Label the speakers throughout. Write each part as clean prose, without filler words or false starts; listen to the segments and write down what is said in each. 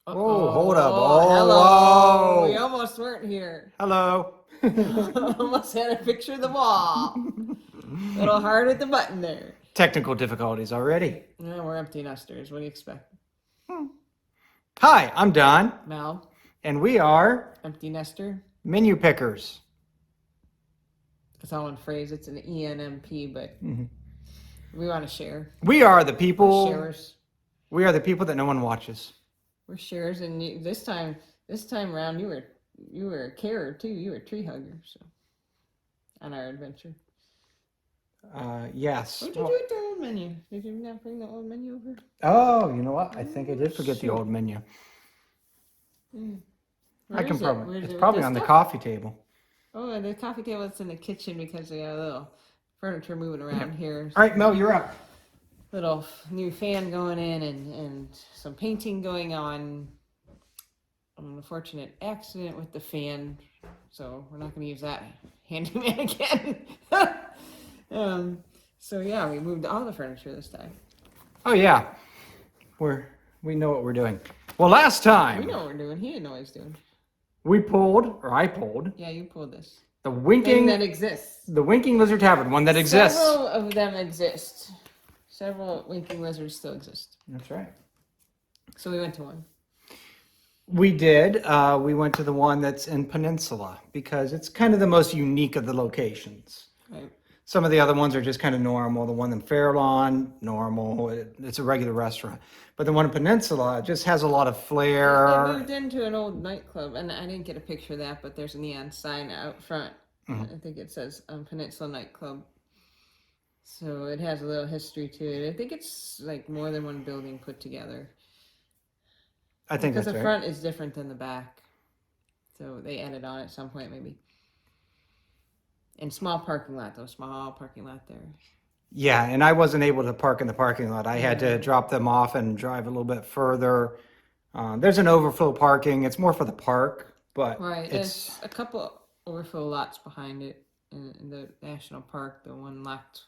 Speaker 1: Whoa, hold up.
Speaker 2: Hello.
Speaker 1: Oh,
Speaker 2: We
Speaker 1: whoa.
Speaker 2: almost weren't here.
Speaker 1: Hello.
Speaker 2: Almost had a picture of the wall. Little hard at the button there.
Speaker 1: Technical difficulties already.
Speaker 2: No, we're empty nesters. What do you expect?
Speaker 1: Hi, I'm Don,
Speaker 2: Mel,
Speaker 1: and we are
Speaker 2: empty nester.
Speaker 1: menu pickers.
Speaker 2: It's all one phrase. It's an ENMP, but we want to share.
Speaker 1: We are the
Speaker 2: We're
Speaker 1: people.
Speaker 2: sharers.
Speaker 1: We are the people that no one watches.
Speaker 2: We're sharers, and this time around, you were a carer too. You were a tree hugger. So, on our adventure.
Speaker 1: Yes.
Speaker 2: What did you do with the old menu? Did you not bring the old menu over?
Speaker 1: Oh, you know what? I think I did forget the old menu.
Speaker 2: Where
Speaker 1: I can
Speaker 2: is it?
Speaker 1: probably.
Speaker 2: Where's
Speaker 1: It's
Speaker 2: it?
Speaker 1: probably
Speaker 2: This
Speaker 1: on the
Speaker 2: stuff?
Speaker 1: coffee table.
Speaker 2: Oh, the coffee table is in the kitchen because we got a little furniture moving around here.
Speaker 1: All right, Mel, you're up.
Speaker 2: Little new fan going in and some painting going on. An unfortunate accident with the fan, so we're not going to use that handyman again. So yeah, we moved all the furniture this time.
Speaker 1: Oh yeah, we know what we're doing. Well, last time
Speaker 2: We know what we're doing. He didn't know what he's doing.
Speaker 1: I pulled
Speaker 2: Yeah, you pulled this.
Speaker 1: the
Speaker 2: Thing
Speaker 1: winking
Speaker 2: that exists.
Speaker 1: lizard tavern, one that exists.
Speaker 2: Several of them exist. Several winking lizards still exist.
Speaker 1: That's right.
Speaker 2: So we went to one.
Speaker 1: We did. We went to the one that's in Peninsula because it's kind of the most unique of the locations.
Speaker 2: Right.
Speaker 1: Some of the other ones are just kind of normal. The one in Fairlawn, normal. It's a regular restaurant. But the one in Peninsula just has a lot of
Speaker 2: I
Speaker 1: flair.
Speaker 2: moved into an old nightclub, and I didn't get a picture of that, but there's a neon sign out front. I think it says Peninsula Nightclub. So it has a little history to it. I think it's like more than one building put together.
Speaker 1: I think
Speaker 2: Because
Speaker 1: that's
Speaker 2: the
Speaker 1: right.
Speaker 2: front is different than the back. So they added on at some point, maybe. And small parking lot, though. Small parking lot there.
Speaker 1: Yeah, and I wasn't able to park in the parking lot. I had to drop them off and drive a little bit further. There's an overflow parking. It's more for the park, but
Speaker 2: Right.
Speaker 1: it's
Speaker 2: There's a couple overflow lots behind it in the national park. The one locked.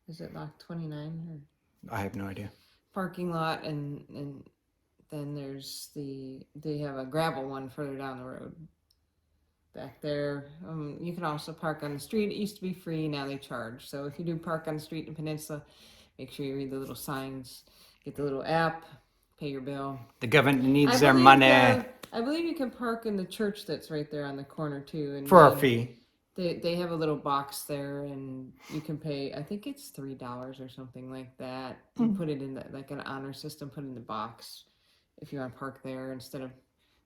Speaker 2: Is it locked 29 or
Speaker 1: I have no idea.
Speaker 2: parking lot, and then there's they have a gravel one further down the road back there. You can also park on the street. It used to be free, now they charge. So if you do park on the street in Peninsula, make sure you read the little signs, get the little app, pay your bill.
Speaker 1: The government needs
Speaker 2: I
Speaker 1: their
Speaker 2: believe,
Speaker 1: money
Speaker 2: I believe you can park in the church that's right there on the corner too, and
Speaker 1: for a fee.
Speaker 2: They have a little box there, and you can pay. I think it's $3 or something like that. You put it in like an honor system. Put it in the box if you want to park there instead of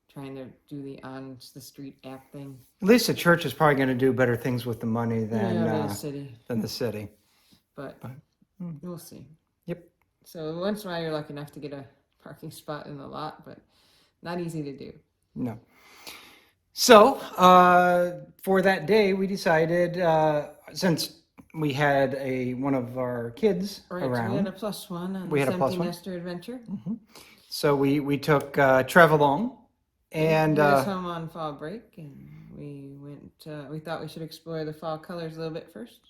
Speaker 2: trying to do the on the street app thing.
Speaker 1: At least the church is probably going to do better things with the money than
Speaker 2: the city,
Speaker 1: the city.
Speaker 2: but we'll see.
Speaker 1: Yep.
Speaker 2: So once in a while, you're lucky enough to get a parking spot in the lot, but not easy to do.
Speaker 1: No. So for that day, we decided since we had one of our kids
Speaker 2: All right, so we
Speaker 1: around,
Speaker 2: had a +1 on
Speaker 1: We
Speaker 2: this
Speaker 1: had a
Speaker 2: empty
Speaker 1: +1.
Speaker 2: nester adventure.
Speaker 1: so we took Trev along, and
Speaker 2: He was home on fall break, and we went. We thought we should explore the fall colors a little bit first.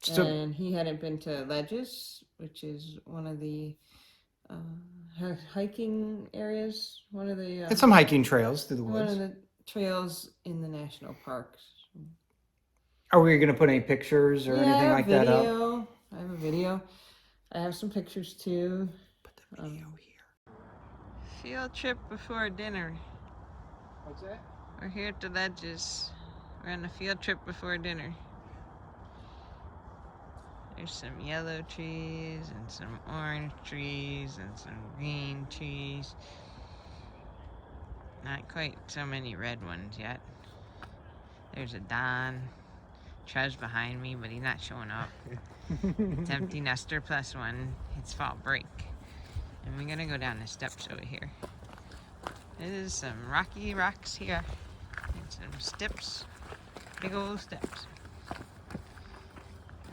Speaker 1: so
Speaker 2: And he hadn't been to Ledges, which is one of the hiking areas. One of the
Speaker 1: it's some hiking trails through the
Speaker 2: one
Speaker 1: woods.
Speaker 2: of the trails in the national parks.
Speaker 1: Are we going to put any pictures or anything like that up?
Speaker 2: I have a video. I have some pictures too.
Speaker 1: Put the video here.
Speaker 2: Field trip before dinner.
Speaker 1: What's that?
Speaker 2: We're here at the Ledges. We're on a field trip before dinner. There's some yellow trees and some orange trees and some green trees. Not quite so many red ones yet. There's a Don. Trev's behind me, but he's not showing up. It's empty nester +1. It's fall break. And we're gonna go down the steps over here. There's some rocky rocks here. And some steps. Big old steps.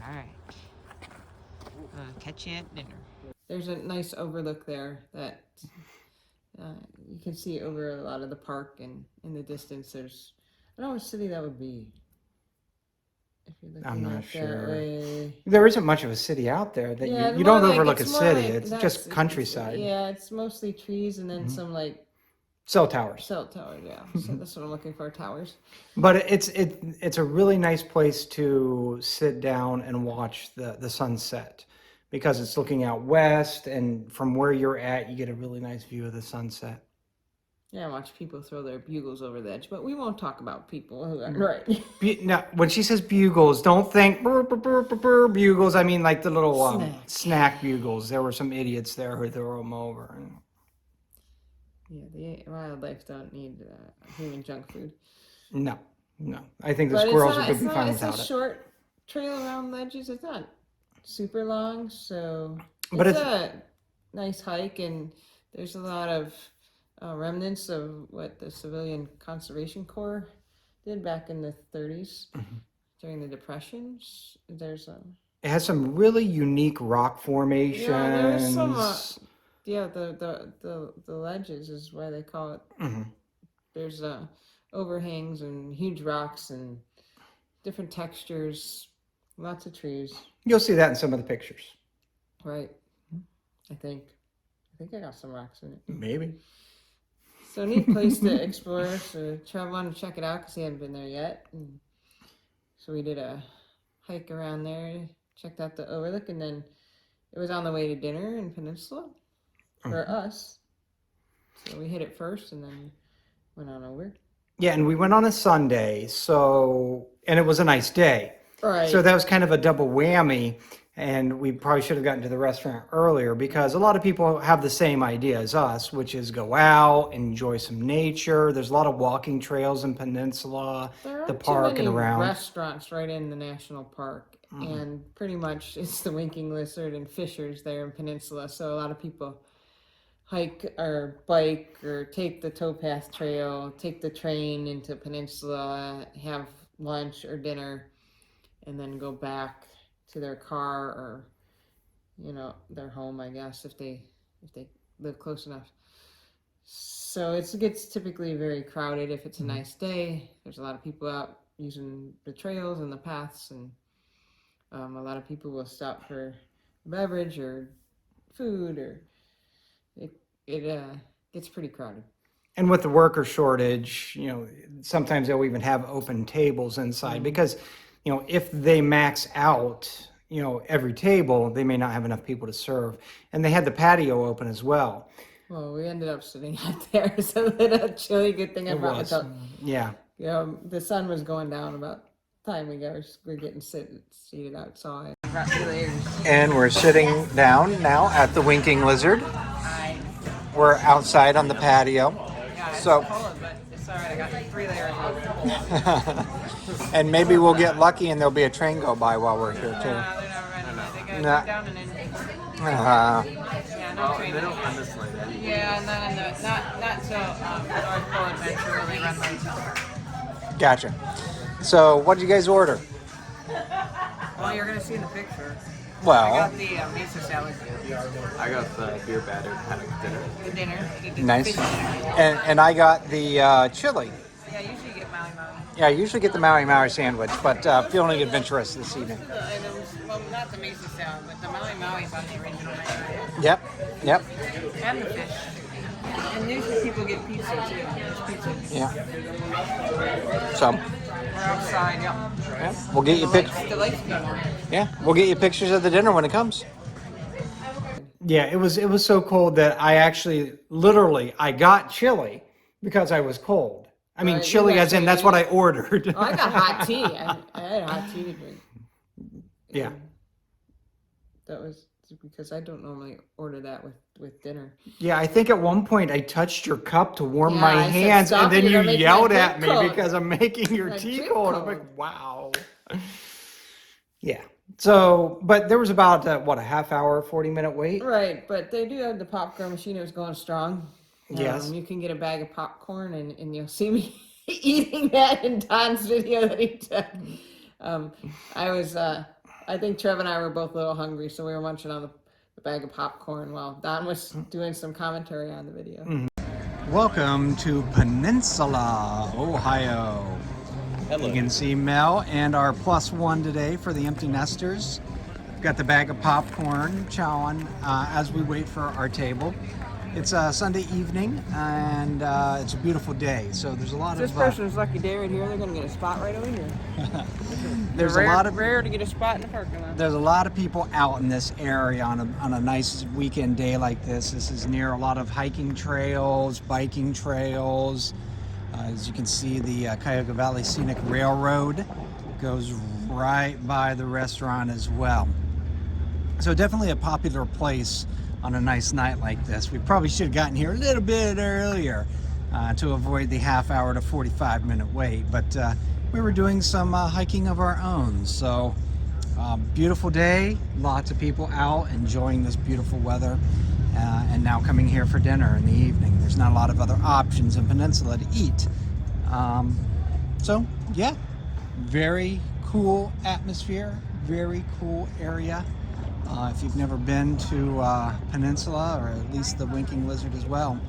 Speaker 2: Alright. We'll catch you at dinner. There's a nice overlook there that you can see over a lot of the park, and in the distance there's, I don't know what city that would be.
Speaker 3: If you're looking
Speaker 1: I'm not
Speaker 3: up that
Speaker 1: sure.
Speaker 3: way.
Speaker 1: There isn't much of a city out there that
Speaker 3: Yeah,
Speaker 1: you
Speaker 3: more
Speaker 1: don't
Speaker 3: like-
Speaker 1: overlook a
Speaker 3: it's more
Speaker 1: city.
Speaker 3: like
Speaker 1: It's
Speaker 3: that's-
Speaker 1: just countryside.
Speaker 3: Yeah, it's mostly trees and then some like
Speaker 1: Cell towers.
Speaker 3: cell towers. Yeah, so that's what I'm looking for. Towers.
Speaker 1: But it's a really nice place to sit down and watch the sunset because it's looking out west, and from where you're at, you get a really nice view of the sunset.
Speaker 3: Yeah, I watch people throw their bugles over the edge, but we won't talk about people who are right.
Speaker 1: Now, when she says bugles, don't think brr, brr, brr, brr, brr, bugles. I mean like the little snack bugles. There were some idiots there who threw them over.
Speaker 3: Yeah, the wildlife don't need human junk food.
Speaker 1: No. I think the
Speaker 3: But
Speaker 1: squirrels would be fine
Speaker 3: it's
Speaker 1: without
Speaker 3: a
Speaker 1: it.
Speaker 3: short trail around the edges. It's not super long, so
Speaker 1: But
Speaker 3: it's a nice hike, and there's a lot of remnants of what the Civilian Conservation Corps did back in the 30s during the Depressions. There's
Speaker 1: It has some really unique rock formations.
Speaker 3: yeah, there's some yeah, the ledges is why they call it. There's overhangs and huge rocks and different textures, lots of trees.
Speaker 1: You'll see that in some of the pictures.
Speaker 3: Right. I think I got some rocks in it.
Speaker 1: Maybe.
Speaker 3: So neat place to explore. So Trev wanted to check it out because he hadn't been there yet. And so we did a hike around there, checked out the overlook, and then it was on the way to dinner in Peninsula for us. So we hit it first and then went on over.
Speaker 1: Yeah, and we went on a Sunday, and it was a nice day.
Speaker 3: Right.
Speaker 1: So that was kind of a double whammy, and we probably should have gotten to the restaurant earlier because a lot of people have the same idea as us, which is go out, enjoy some nature. There's a lot of walking trails in Peninsula,
Speaker 3: There
Speaker 1: the
Speaker 3: aren't
Speaker 1: park
Speaker 3: too many
Speaker 1: and around.
Speaker 3: restaurants right in the national park, and pretty much it's the Winking Lizard and Fishers there in Peninsula. So a lot of people hike or bike or take the towpath trail, take the train into Peninsula, have lunch or dinner, and then go back to their car or their home, I guess, if they live close enough. So it gets typically very crowded if it's a nice day. There's a lot of people out using the trails and the paths, and a lot of people will stop for beverage or food, or it gets pretty crowded.
Speaker 1: And with the worker shortage, sometimes they'll even have open tables inside because, if they max out, every table, they may not have enough people to serve. And they had the patio open as well.
Speaker 3: Well, we ended up sitting out there, so that's a really good thing I brought myself.
Speaker 1: Yeah.
Speaker 3: The sun was going down about the time we were getting seated outside. I brought 2 layers.
Speaker 1: And we're sitting down now at the Winking Lizard. We're outside on the patio.
Speaker 3: Yeah, it's
Speaker 1: So-
Speaker 3: cold, but it's all right. I got 3 layers on.
Speaker 1: And maybe we'll get lucky and there'll be a train go by while we're here too.
Speaker 3: They're not running. They
Speaker 1: Nah.
Speaker 3: go down and in.
Speaker 1: Uh,
Speaker 3: Yeah, no train.
Speaker 4: They don't run this late.
Speaker 3: Yeah, not till North Pole Adventure where they run late.
Speaker 1: Gotcha. So what did you guys order?
Speaker 3: Well, you're gonna see in the picture. I
Speaker 1: Well,
Speaker 3: got the mesa salad,
Speaker 4: I got the beer battered haddock dinner.
Speaker 3: the dinner. The
Speaker 1: nice.
Speaker 3: fish dinner.
Speaker 1: And I got the chili.
Speaker 3: Yeah, usually you get Maui Maui.
Speaker 1: Yeah, I usually get the Maui Maui sandwich, but feeling adventurous this evening.
Speaker 3: The items, well, not the mesa salad, but the Maui Maui's on the original menu.
Speaker 1: Yep.
Speaker 3: And the fish. And usually people get pizza too. There's pizza.
Speaker 1: Yeah. So,
Speaker 3: We're outside, yeah.
Speaker 1: yeah, we'll get you pictures.
Speaker 3: The lights came on.
Speaker 1: Yeah, we'll get you pictures of the dinner when it comes. Yeah, it was so cold that I actually I got chili because I was cold. I mean,
Speaker 3: Right, you
Speaker 1: chili
Speaker 3: got
Speaker 1: as in
Speaker 3: chili.
Speaker 1: that's what I ordered.
Speaker 3: Oh, I got hot tea. I had hot tea to drink.
Speaker 1: Yeah.
Speaker 3: That was because I don't normally order that with dinner.
Speaker 1: Yeah, I think at one point I touched your cup to warm
Speaker 3: Yeah,
Speaker 1: my
Speaker 3: I said,
Speaker 1: hands,
Speaker 3: "Stop
Speaker 1: and then
Speaker 3: it,
Speaker 1: you
Speaker 3: you're making my
Speaker 1: yelled
Speaker 3: drink
Speaker 1: at me
Speaker 3: cold."
Speaker 1: because I'm making your
Speaker 3: My
Speaker 1: tea
Speaker 3: drink
Speaker 1: cold. I'm
Speaker 3: cold.
Speaker 1: like, wow. Yeah. So, but there was about a half hour, 40-minute wait.
Speaker 3: Right, but they do have the popcorn machine. It was going strong.
Speaker 1: Yes.
Speaker 3: You can get a bag of popcorn, and you'll see me eating that in Don's video that he took. I think Trev and I were both a little hungry, so we were munching on the bag of popcorn while Don was doing some commentary on the video.
Speaker 1: Welcome to Peninsula, Ohio. You can see Mel and our +1 today for the empty nesters. We've got the bag of popcorn chowing as we wait for our table. It's a Sunday evening and it's a beautiful day, so there's a lot
Speaker 3: This
Speaker 1: of
Speaker 3: person's lucky day right here. They're gonna get a spot right over here.
Speaker 1: there's
Speaker 3: rare,
Speaker 1: a lot of
Speaker 3: rare to get a spot in the parking lot.
Speaker 1: there's a lot of people out in this area on a nice weekend day like this. This is near a lot of hiking trails, biking trails. As you can see, the Cuyahoga Valley Scenic Railroad goes right by the restaurant as well. So definitely a popular place on a nice night like this. We probably should have gotten here a little bit earlier to avoid the half-hour to 45-minute wait, but we were doing some hiking of our own. So beautiful day, lots of people out enjoying this beautiful weather, and now coming here for dinner in the evening. There's not a lot of other options in Peninsula to eat. So yeah, very cool atmosphere, very cool area. If you've never been to Peninsula, or at least the Winking Lizard as well,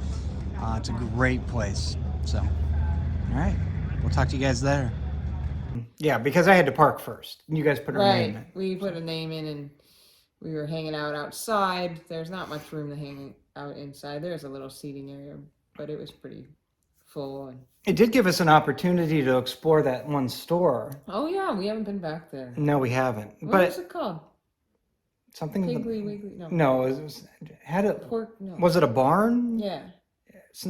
Speaker 1: it's a great place. So, all right, we'll talk to you guys later. Yeah, because I had to park first. You guys put our name in.
Speaker 3: We put a name in, and we were hanging out outside. There's not much room to hang out inside. There's a little seating area, but it was pretty full. And
Speaker 1: It did give us an opportunity to explore that one store.
Speaker 3: oh yeah, we haven't been back there.
Speaker 1: No, we haven't.
Speaker 3: What was
Speaker 1: But
Speaker 3: it called?
Speaker 1: something.
Speaker 3: Piggly Wiggly? No.
Speaker 1: No, it was had a.
Speaker 3: Pork? No.
Speaker 1: Was it a barn?
Speaker 3: Yeah.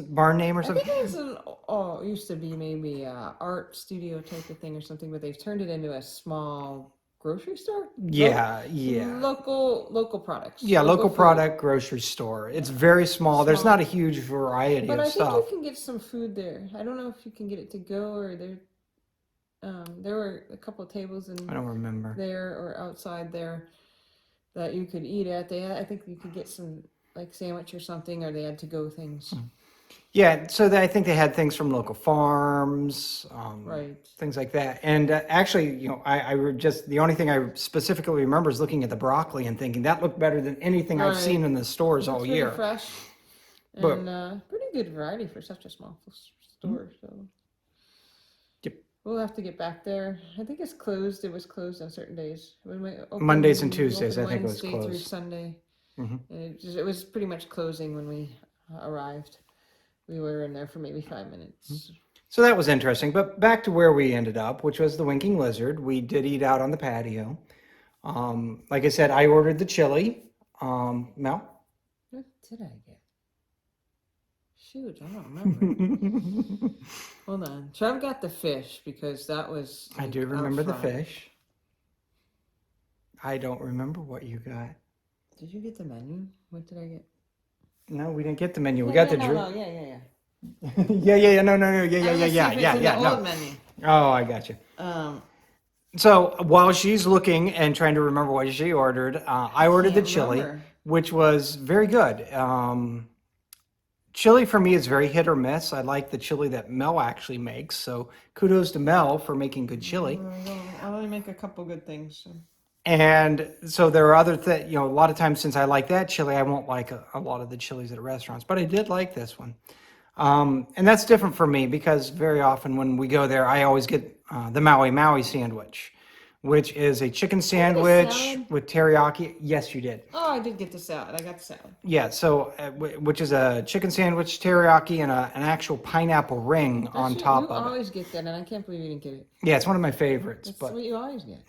Speaker 1: Barn name or
Speaker 3: I
Speaker 1: something?
Speaker 3: think it was it used to be maybe a art studio type of thing or something, but they've turned it into a small grocery store.
Speaker 1: Yeah, yeah.
Speaker 3: Local products.
Speaker 1: Yeah, local
Speaker 3: food.
Speaker 1: product grocery store. It's very small. There's
Speaker 3: Small.
Speaker 1: not a huge variety
Speaker 3: But
Speaker 1: of
Speaker 3: I think
Speaker 1: stuff.
Speaker 3: you can get some food there. I don't know if you can get it to go or there were a couple of tables in
Speaker 1: I don't remember.
Speaker 3: there or outside there that you could eat at. I think you could get some like sandwich or something, or they had to go things.
Speaker 1: Yeah, so I think they had things from local farms,
Speaker 3: Right.
Speaker 1: things like that. And actually, the only thing I specifically remember is looking at the broccoli and thinking that looked better than anything I've
Speaker 3: Right.
Speaker 1: seen in the stores all
Speaker 3: Looks really
Speaker 1: year.
Speaker 3: fresh
Speaker 1: But-
Speaker 3: and pretty good variety for such a small store. So
Speaker 1: Yep.
Speaker 3: we'll have to get back there. I think it's closed. It was closed on certain days. When we opened-
Speaker 1: Mondays and
Speaker 3: we
Speaker 1: Tuesdays,
Speaker 3: opened
Speaker 1: I think it was
Speaker 3: Wednesday through
Speaker 1: closed.
Speaker 3: Sunday.
Speaker 1: Mhm.
Speaker 3: And it was pretty much closing when we arrived. We were in there for maybe 5 minutes.
Speaker 1: So that was interesting. But back to where we ended up, which was the Winking Lizard. We did eat out on the patio. Like I said, I ordered the chili. Mel?
Speaker 3: What did I get? Shoot, I don't remember. Hold on. Trev got the fish because that was.
Speaker 1: I
Speaker 3: like,
Speaker 1: do remember the
Speaker 3: out front.
Speaker 1: fish. I don't remember what you got.
Speaker 3: Did you get the menu? What did I get?
Speaker 1: No, we didn't get the menu. We got the drink.
Speaker 3: No, yeah.
Speaker 1: yeah. No.
Speaker 3: Old menu.
Speaker 1: Oh, I got you. So while she's looking and trying to remember what she ordered, I ordered the
Speaker 3: can't
Speaker 1: chili,
Speaker 3: remember.
Speaker 1: which was very good. Chili for me is very hit or miss. I like the chili that Mel actually makes. So kudos to Mel for making good chili.
Speaker 3: I only make a couple good things. So.
Speaker 1: And so there are other things, a lot of times since I like that chili, I won't like a lot of the chilies at restaurants, but I did like this one. And that's different for me because very often when we go there, I always get the Maui sandwich, which is a chicken sandwich
Speaker 3: salad?
Speaker 1: with teriyaki. Yes, you did.
Speaker 3: Oh, I did get the salad. I got the salad.
Speaker 1: Yeah, so which is a chicken sandwich, teriyaki, and an actual pineapple ring on
Speaker 3: That's
Speaker 1: top
Speaker 3: you
Speaker 1: of it.
Speaker 3: always get that, and I can't believe you didn't get it.
Speaker 1: Yeah, it's one of my favorites.
Speaker 3: That's
Speaker 1: But
Speaker 3: what you always get.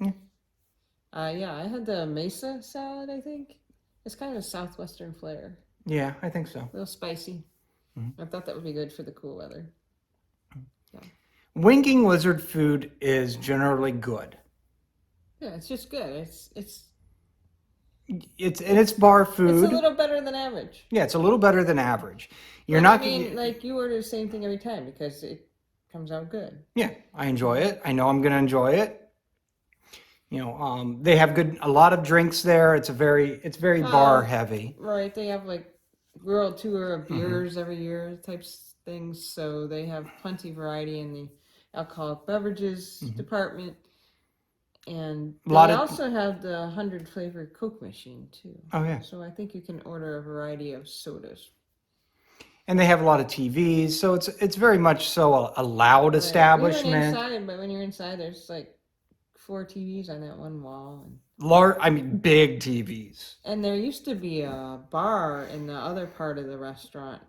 Speaker 3: Yeah, I had the mesa salad, I think. It's kind of a southwestern flair.
Speaker 1: yeah, I think so.
Speaker 3: A little spicy. I thought that would be good for the cool weather.
Speaker 1: Winking Lizard food is generally good.
Speaker 3: Yeah, it's just good. It's
Speaker 1: It's bar food.
Speaker 3: a little better than average.
Speaker 1: Yeah, it's a little better than average. You're
Speaker 3: But
Speaker 1: not.
Speaker 3: I mean, like you order the same thing every time because it comes out good.
Speaker 1: Yeah, I enjoy it. I know I'm going to enjoy it. They have a lot of drinks there. It's very bar heavy.
Speaker 3: Right. They have like world tour of beers every year types things. So they have plenty of variety in the alcoholic beverages department. And they also have the 100 flavor Coke machine too.
Speaker 1: Oh yeah.
Speaker 3: So I think you can order a variety of sodas.
Speaker 1: and they have a lot of TVs, so it's very much so a loud
Speaker 3: We
Speaker 1: establishment.
Speaker 3: went inside, but when you're inside, there's like 4 TVs on that one wall,
Speaker 1: I mean, big TVs.
Speaker 3: and there used to be a bar in the other part of the restaurant,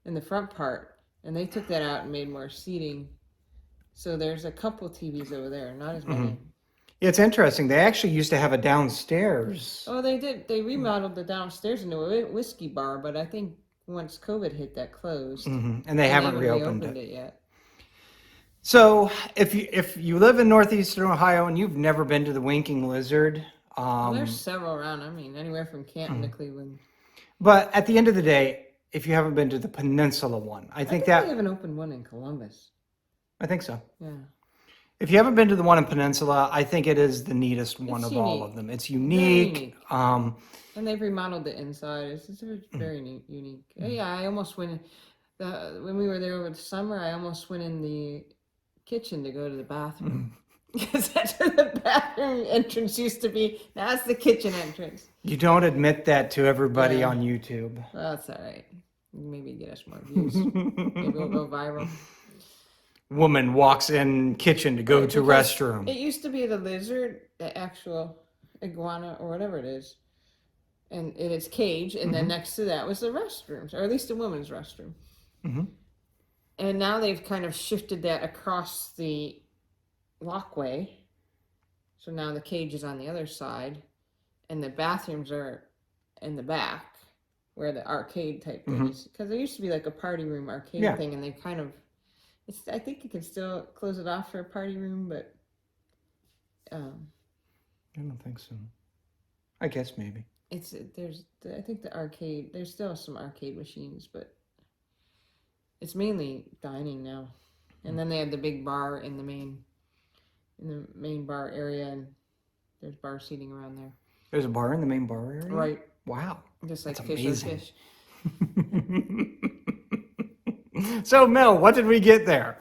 Speaker 3: in the front part, and they took that out and made more seating. So there's a couple TVs over there, not as many.
Speaker 1: It's interesting. They actually used to have a downstairs.
Speaker 3: Oh, they did. They remodeled the downstairs into a whiskey bar, but I think once COVID hit, that closed.
Speaker 1: And they haven't reopened
Speaker 3: reopened
Speaker 1: it.
Speaker 3: it yet.
Speaker 1: So if you live in northeastern Ohio and you've never been to the Winking Lizard,
Speaker 3: Well, there's several around. I mean, anywhere from Canton to Cleveland.
Speaker 1: but at the end of the day, if you haven't been to the Peninsula one, I think
Speaker 3: they
Speaker 1: that
Speaker 3: have an open one in Columbus.
Speaker 1: I think so.
Speaker 3: Yeah.
Speaker 1: If you haven't been to the one in Peninsula, I think it is the neatest one
Speaker 3: It's
Speaker 1: of all
Speaker 3: unique.
Speaker 1: of them. It's
Speaker 3: Very
Speaker 1: unique.
Speaker 3: unique.
Speaker 1: Um,
Speaker 3: And they've remodeled the inside. It's very unique. Yeah, I almost went when we were there over the summer. I almost went in the kitchen to go to the bathroom because that's where the bathroom entrance used to be. Now it's the kitchen entrance.
Speaker 1: you don't admit that to everybody
Speaker 3: Yeah.
Speaker 1: on YouTube.
Speaker 3: Well, that's all right. Maybe get us more views. Maybe we'll go viral.
Speaker 1: Woman walks in kitchen to go to
Speaker 3: Because
Speaker 1: restroom.
Speaker 3: It used to be the lizard, the actual iguana or whatever it is, and in its cage, and then next to that was the restrooms, or at least the women's restroom.
Speaker 1: Mhm.
Speaker 3: And now they've kind of shifted that across the walkway, so now the cage is on the other side, and the bathrooms are in the back, where the arcade type thing is. Because there used to be like a party room arcade
Speaker 1: Yeah.
Speaker 3: thing, and they kind of, I think you can still close it off for a party room, but
Speaker 1: I don't think so. I guess maybe.
Speaker 3: I think the arcade, there's still some arcade machines, but it's mainly dining now. And then they have the big bar in the main bar area, and there's bar seating around there.
Speaker 1: There's a bar in the main bar area?
Speaker 3: Right.
Speaker 1: Wow.
Speaker 3: Just like
Speaker 1: That's
Speaker 3: fish
Speaker 1: amazing.
Speaker 3: or fish.
Speaker 1: So, Mel, what did we get there?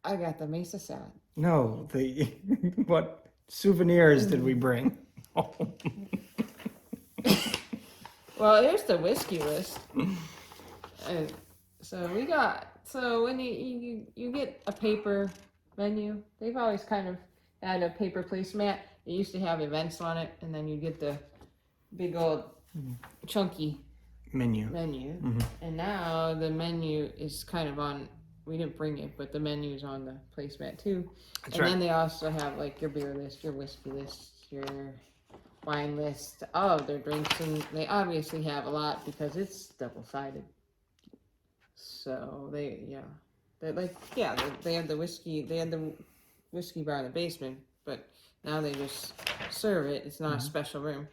Speaker 3: I got the mesa salad.
Speaker 1: No, what souvenirs did we bring?
Speaker 3: Well, here's the whiskey list. So when you get a paper menu, they've always kind of had a paper placemat. They used to have events on it, and then you get the big old chunky
Speaker 1: Menu.
Speaker 3: And now the menu is kind of on. We didn't bring it, but the menu is on the placemat too.
Speaker 1: That's
Speaker 3: and
Speaker 1: right.
Speaker 3: then they also have like your beer list, your whiskey list, your wine list, all of their drinks, and they obviously have a lot because it's double-sided. So they have the whiskey. They had the whiskey bar in the basement, but now they just serve it. It's not a special room.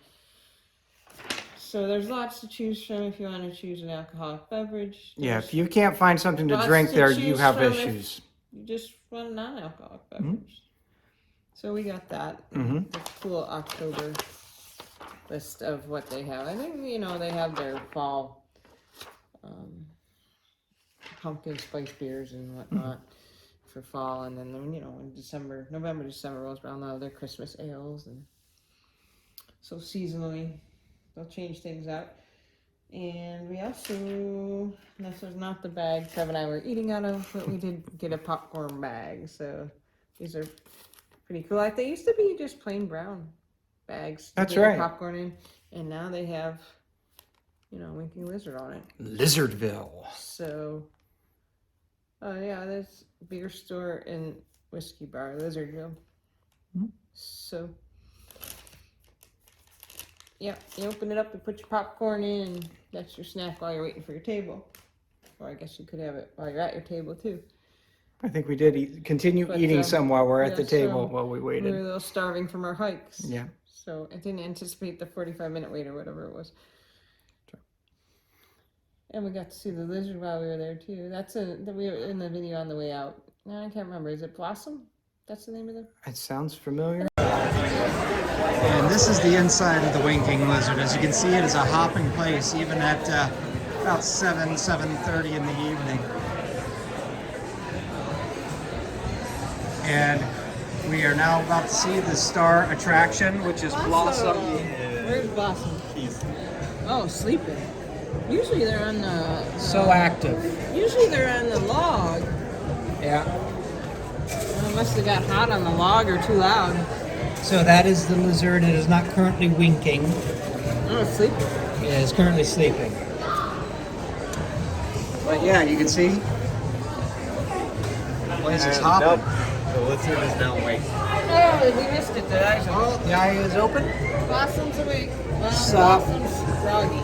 Speaker 3: So there's lots to choose from if you want to choose an alcoholic beverage.
Speaker 1: Yeah,
Speaker 3: There's
Speaker 1: if you can't find something to
Speaker 3: lots
Speaker 1: drink
Speaker 3: to
Speaker 1: there, you
Speaker 3: choose
Speaker 1: have
Speaker 3: from if
Speaker 1: issues.
Speaker 3: you just want a non-alcoholic beverage. So we got that.
Speaker 1: Mhm.
Speaker 3: The cool October list of what they have. I think they have their fall pumpkin spice beers and whatnot for fall, and then in November, December rolls around, now their Christmas ales, and so seasonally they'll change things out. And we also, this was not the bag Kevin and I were eating out of, but we did get a popcorn bag. So these are pretty cool. Like they used to be just plain brown bags to
Speaker 1: That's
Speaker 3: get your
Speaker 1: right.
Speaker 3: popcorn in, and now they have, Winking Lizard on it.
Speaker 1: Lizardville.
Speaker 3: So, there's a beer store and whiskey bar, Lizardville. So, yeah, you open it up and put your popcorn in, and that's your snack while you're waiting for your table. Or I guess you could have it while you're at your table too.
Speaker 1: I think we did continue
Speaker 3: But,
Speaker 1: eating some while we're at the
Speaker 3: yeah,
Speaker 1: table
Speaker 3: so
Speaker 1: while we
Speaker 3: We
Speaker 1: waited.
Speaker 3: were a little starving from our hikes.
Speaker 1: Yeah.
Speaker 3: So I didn't anticipate the 45-minute wait or whatever it was. And we got to see the lizard while we were there too. We were in the video on the way out. No, I can't remember. Is it Blossom? That's the name of the.
Speaker 1: It sounds familiar. And this is the inside of the Winking Lizard. As you can see, it is a hopping place, even at about 7:30 in the evening. And we are now about to see the star attraction, which is Blossom.
Speaker 3: Where's Blossom? Oh, sleeping. Usually they're on the
Speaker 1: So active.
Speaker 3: usually they're on the log.
Speaker 1: Yeah.
Speaker 3: Well, it must have got hot on the log or too loud.
Speaker 1: So that is the lizard. It is not currently winking.
Speaker 3: Oh, it's sleeping.
Speaker 1: It is currently sleeping. But yeah, you can see. Place is hopping.
Speaker 4: Nope. The lizard is now awake.
Speaker 3: Oh, we missed it. The eyes are
Speaker 1: Oh, the eye is open.
Speaker 3: Blossom's awake.
Speaker 1: Sup?
Speaker 3: Blossom's groggy.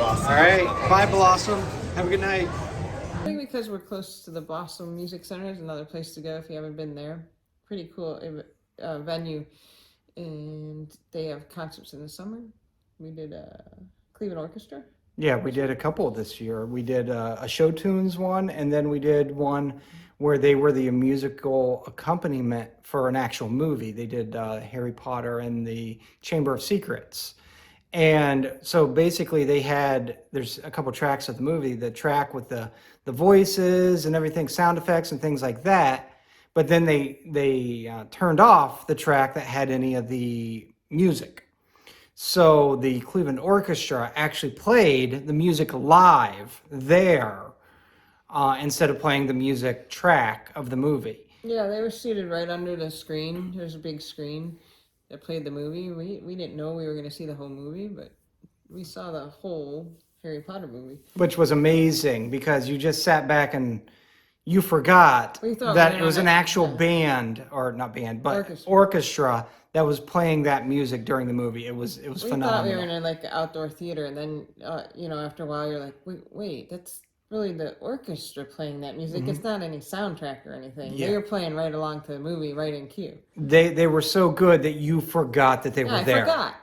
Speaker 1: All right. Bye, Blossom. Have a good night.
Speaker 3: I think because we're close to the Blossom Music Center is another place to go if you haven't been there. Pretty cool venue. And they have concerts in the summer. We did Cleveland Orchestra.
Speaker 1: Yeah, we did a couple this year. We did a show tunes one, and then we did one where they were the musical accompaniment for an actual movie. They did Harry Potter and the Chamber of Secrets. And so basically there's a couple tracks of the movie, the track with the voices and everything, sound effects and things like that. But then they turned off the track that had any of the music. So the Cleveland Orchestra actually played the music live there instead of playing the music track of the movie.
Speaker 3: Yeah, they were seated right under the screen. There's a big screen that played the movie. We didn't know we were going to see the whole movie, but we saw the whole Harry Potter movie.
Speaker 1: Which was amazing because you just sat back and you forgot
Speaker 3: We thought
Speaker 1: that
Speaker 3: we
Speaker 1: it
Speaker 3: were
Speaker 1: was
Speaker 3: on
Speaker 1: an
Speaker 3: a-
Speaker 1: actual
Speaker 3: yeah.
Speaker 1: band, or not band, but
Speaker 3: Orchestra.
Speaker 1: orchestra that was playing that music during the movie. It was
Speaker 3: We thought we
Speaker 1: phenomenal.
Speaker 3: were in a, like outdoor theater, and then after a while you're like, wait, that's really the orchestra playing that music. It's not any soundtrack or anything.
Speaker 1: Yeah.
Speaker 3: They were playing right along to the movie, right in cue.
Speaker 1: They were so good that you forgot that they
Speaker 3: Yeah,
Speaker 1: were
Speaker 3: I
Speaker 1: there.
Speaker 3: forgot.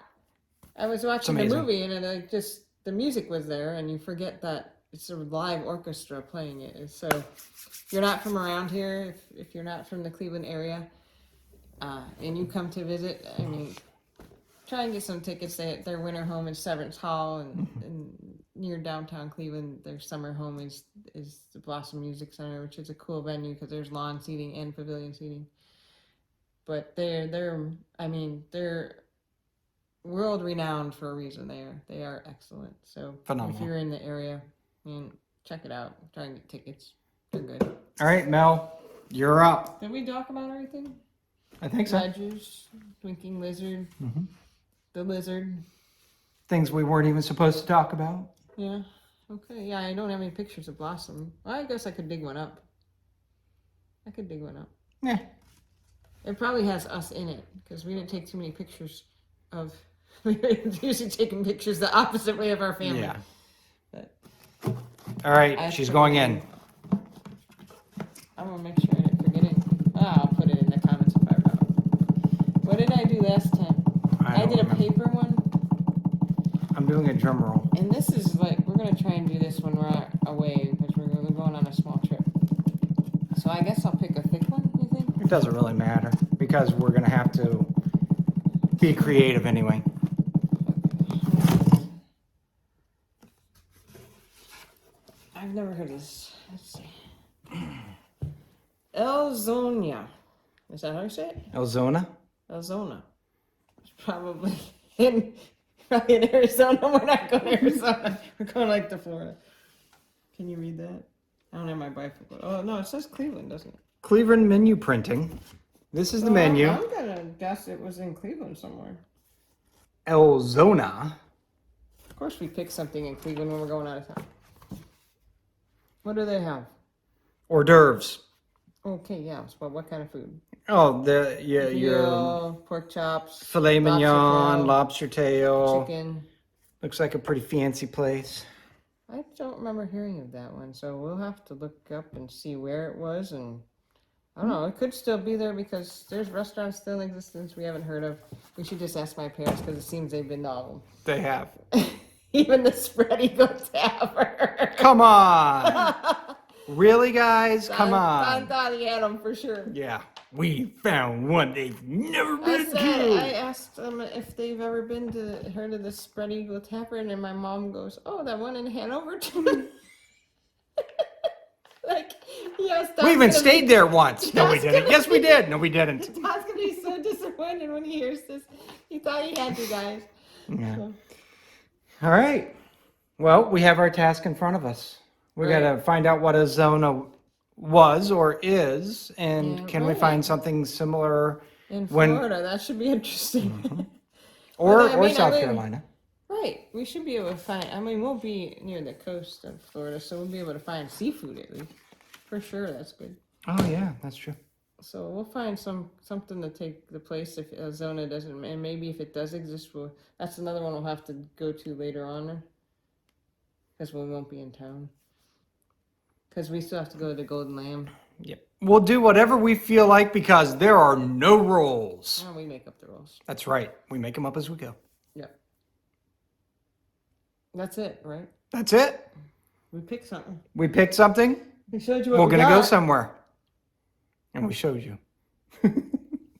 Speaker 3: I was watching the
Speaker 1: amazing.
Speaker 3: movie, and it just the music was there, and you forget that it's a live orchestra playing it. And so, if you're not from around here, if you're not from the Cleveland area, and you come to visit, I mean, try and get some tickets. Their winter home is Severance Hall, and near downtown Cleveland, their summer home is the Blossom Music Center, which is a cool venue because there's lawn seating and pavilion seating. But they're world renowned for a reason. They are excellent. So
Speaker 1: Phenomenal.
Speaker 3: if you're in the area, check it out. Try and get tickets. They're good.
Speaker 1: All right, Mel, you're up.
Speaker 3: Did we talk about everything?
Speaker 1: I think so.
Speaker 3: Badgers, winking lizard, the lizard.
Speaker 1: Things we weren't even supposed to talk about.
Speaker 3: Yeah. Okay. Yeah, I don't have any pictures of Blossom. Well, I guess I could dig one up.
Speaker 1: Yeah.
Speaker 3: It probably has us in it because we didn't take too many pictures of. We were usually taking pictures the opposite way of our family.
Speaker 1: Yeah.
Speaker 3: But
Speaker 1: All right,
Speaker 3: I
Speaker 1: she's
Speaker 3: put
Speaker 1: going
Speaker 3: it
Speaker 1: in.
Speaker 3: I'm gonna make sure I didn't forget it. I'll put it in the comments if I remember. What did I do last time? I
Speaker 1: don't
Speaker 3: did a
Speaker 1: remember.
Speaker 3: paper one,
Speaker 1: I'm doing a drum roll.
Speaker 3: and this is like we're gonna try and do this when we're away because we're going on a small trip. So I guess I'll pick a thick one. You think?
Speaker 1: It doesn't really matter because we're going to have to be creative anyway.
Speaker 3: I've never heard of this. Let's see. Elzonia. Is that how you say it?
Speaker 1: Elzona?
Speaker 3: Elzona. It's probably in Arizona. We're not going to Arizona. We're going like to Florida. Can you read that? I don't have my bifocal. Oh no, it says Cleveland, doesn't it?
Speaker 1: Cleveland menu printing. This is the
Speaker 3: So
Speaker 1: menu.
Speaker 3: I'm gonna guess it was in Cleveland somewhere.
Speaker 1: Elzona.
Speaker 3: Of course, we pick something in Cleveland when we're going out of town. What do they have?
Speaker 1: Hors d'oeuvres.
Speaker 3: Okay, yeah. So what kind of food?
Speaker 1: Oh, your
Speaker 3: Veal, pork chops,
Speaker 1: filet
Speaker 3: lobster
Speaker 1: mignon,
Speaker 3: tail,
Speaker 1: lobster tail.
Speaker 3: chicken.
Speaker 1: Looks like a pretty fancy place.
Speaker 3: I don't remember hearing of that one, so we'll have to look up and see where it was. And I don't know, it could still be there because there's restaurants still in existence we haven't heard of. We should just ask my parents because it seems they've been to all
Speaker 1: They have.
Speaker 3: of them. Even the Spread Eagle Tavern.
Speaker 1: Come on. Really, guys? Come
Speaker 3: Don
Speaker 1: on.
Speaker 3: thought he had them for sure.
Speaker 1: Yeah. We found one they've never
Speaker 3: I
Speaker 1: been
Speaker 3: said,
Speaker 1: to.
Speaker 3: I asked them if they've ever been to heard of the Spread Eagle Tavern, and my mom goes, "Oh, that one in Hanover too." Like, yes,
Speaker 1: We even stayed there once. No, we didn't. Yes, we did. No, we didn't.
Speaker 3: Todd's gonna be so disappointed when he hears this. He thought he had you guys.
Speaker 1: Yeah. All right. Well, we have our task in front of us. We got to find out what a zona was or is, and
Speaker 3: Yeah,
Speaker 1: can we
Speaker 3: right.
Speaker 1: find something similar
Speaker 3: In
Speaker 1: when
Speaker 3: Florida, that should be interesting.
Speaker 1: or
Speaker 3: Well, I mean, I
Speaker 1: South
Speaker 3: live-
Speaker 1: Carolina?
Speaker 3: Right. We should be able to find. I mean, we'll be near the coast of Florida, so we'll be able to find seafood at least. For sure, that's good.
Speaker 1: Oh yeah, that's true.
Speaker 3: So we'll find something to take the place if Arizona doesn't, and maybe if it does exist, that's another one we'll have to go to later on, because we won't be in town. Because we still have to go to the Golden Lamb.
Speaker 1: Yep. We'll do whatever we feel like because there are no rules.
Speaker 3: Oh, we make up the rules.
Speaker 1: That's right. We make them up as we go.
Speaker 3: Yep. That's it, right?
Speaker 1: That's it.
Speaker 3: We picked something.
Speaker 1: We picked something.
Speaker 3: We showed you what
Speaker 1: We're
Speaker 3: we
Speaker 1: gonna go
Speaker 3: got.
Speaker 1: somewhere, and we showed you.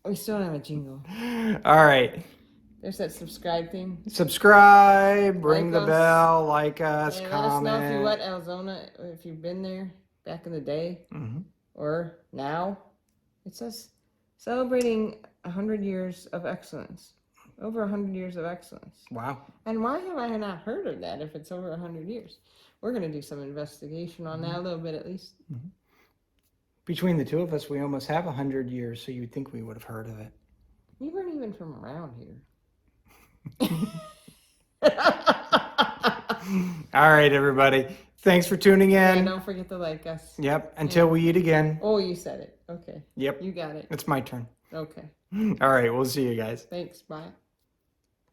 Speaker 3: We still don't have a jingle.
Speaker 1: All right.
Speaker 3: There's that subscribe thing.
Speaker 1: Subscribe, ring
Speaker 3: Like
Speaker 1: the
Speaker 3: us.
Speaker 1: bell, like us,
Speaker 3: And
Speaker 1: comment.
Speaker 3: let us know if you went Arizona, if you've been there back in the day
Speaker 1: Mhm.
Speaker 3: or now. It says celebrating 100 years of excellence. Over 100 years of excellence.
Speaker 1: Wow.
Speaker 3: And why have I not heard of that if it's over 100 years? We're going to do some investigation on that a little bit at least.
Speaker 1: Between the two of us, we almost have 100 years, so you'd think we would have heard of it.
Speaker 3: You weren't even from around here.
Speaker 1: All right, everybody. Thanks for tuning in.
Speaker 3: And don't forget to like us.
Speaker 1: Yep. Until we eat again.
Speaker 3: Oh, you said it. Okay.
Speaker 1: Yep.
Speaker 3: You got it.
Speaker 1: It's my turn.
Speaker 3: Okay.
Speaker 1: All right. We'll see you guys.
Speaker 3: Thanks. Bye.